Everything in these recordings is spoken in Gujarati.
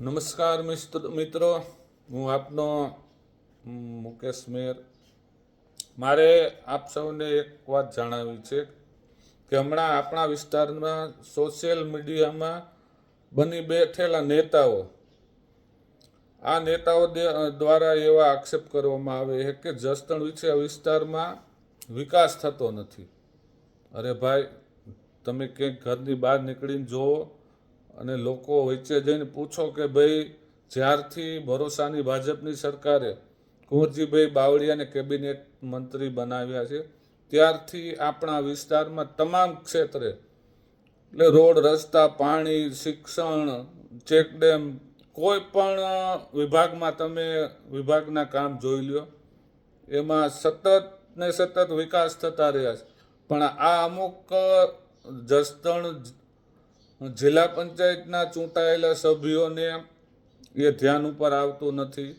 નમસ્કાર મિત્રો, હું આપનો મુકેશ મેર. મારે આપ સૌને એક વાત જણાવવી છે કે હમણાં આપણા વિસ્તારમાં સોશિયલ મીડિયામાં બની બેઠેલા નેતાઓ, આ નેતાઓ દ્વારા એવા આક્ષેપ કરવામાં આવે છે કે જસદણ વિસ્તારમાં વિકાસ થતો નથી. અરે ભાઈ, તમે ક્યાંક ઘરની બહાર નીકળીને જુઓ અને લોકો વચ્ચે જઈને પૂછો કે ભાઈ, જ્યારથી ભરોસાની ભાજપની સરકારે કુંવરજીભાઈ બાવળિયાને કેબિનેટ મંત્રી બનાવ્યા છે ત્યારથી આપણા વિસ્તારમાં તમામ ક્ષેત્રે, એટલે રોડ, રસ્તા, પાણી, શિક્ષણ, ચેકડેમ, કોઈ પણ વિભાગમાં તમે વિભાગના કામ જોઈ લ્યો, એમાં સતત ને સતત વિકાસ થતા રહ્યા છે. પણ આ અમુક જસદણ જિલ્લા પંચાયતના ચૂંટાયેલા સભ્યોને એ ધ્યાન ઉપર આવતું નથી.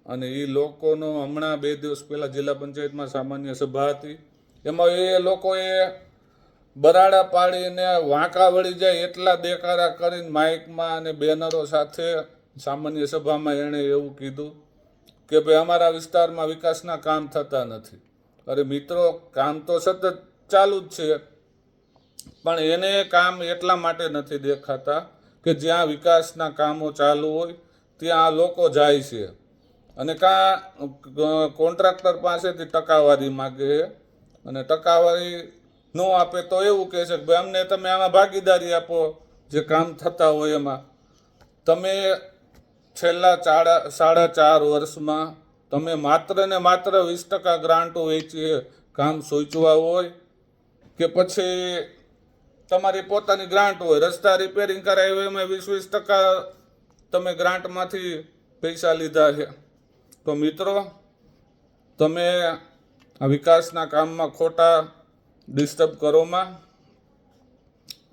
અને એ લોકોનો હમણાં 2 દિવસ પહેલાં જિલ્લા પંચાયતમાં સામાન્ય સભા હતી, એમાં એ લોકોએ બરાડા પાડીને વાંકા વળી જાય એટલા દેખાડા કરીને માઇકમાં અને બેનરો સાથે સામાન્ય સભામાં એણે એવું કીધું કે ભાઈ, અમારા વિસ્તારમાં વિકાસના કામ થતા નથી. અરે મિત્રો, કામ તો સતત ચાલુ જ છે, પણ એને કામ એટલા માટે નથી દેખાતા કે જ્યાં વિકાસના કામો ચાલુ હોય ત્યાં લોકો જાય છે અને કોન્ટ્રાક્ટર પાસેથી ટકાવારી માગે છે. અને ટકાવારી ન આપે તો એવું કહે છે કે ભાઈ, અમને તમે આમાં ભાગીદારી આપો, જે કામ થતા હોય એમાં. તમે છેલ્લા 4.5 વર્ષમાં તમે માત્ર ને માત્ર 20% ગ્રાન્ટો વેચી કામ સોચવા હોય કે પછી તમારી પોતાની ગ્રાન્ટ હોય, રસ્તા રિપેરિંગ કરાવી હોય એમાં 20% તમે ગ્રાન્ટમાંથી પૈસા લીધા છે. તો મિત્રો, તમે આ વિકાસના કામમાં ખોટા ડિસ્ટર્બ કરોમાં.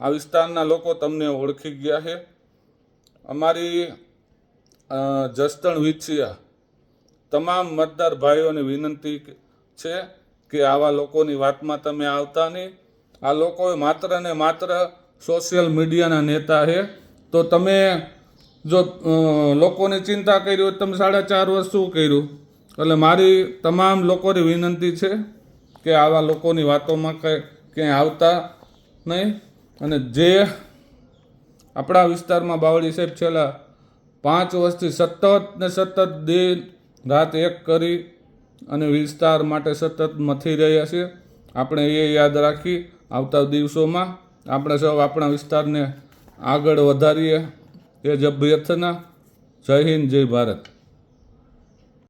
આ વિસ્તારના લોકો તમને ઓળખી ગયા છે. અમારી જસદણ વિછિયા તમામ મતદાર ભાઈઓને વિનંતી છે કે આવા લોકોની વાતમાં તમે આવતા નહીં. આ લોકો માત્ર ને માત્ર સોશિયલ મીડિયાના નેતા છે. તો તમે જો લોકોની ચિંતા કરી હોય, તમે 4.5 વર્ષ શું કર્યું? એટલે મારી તમામ લોકોની વિનંતી છે કે આવા લોકોની વાતોમાં ક્યાંય આવતા નહીં. અને જે આપણા વિસ્તારમાં બાવળી સાહેબ છેલ્લા 5 વર્ષથી સતત ને સતત દિન રાત એક કરી અને વિસ્તાર માટે સતત મથી રહ્યા છે, આપણે એ યાદ રાખી આવતા દિવસોમાં આપણે સૌ આપણા વિસ્તારને આગળ વધારીએ. એ જ અભ્યર્થના. જય હિન્દ, જય ભારત.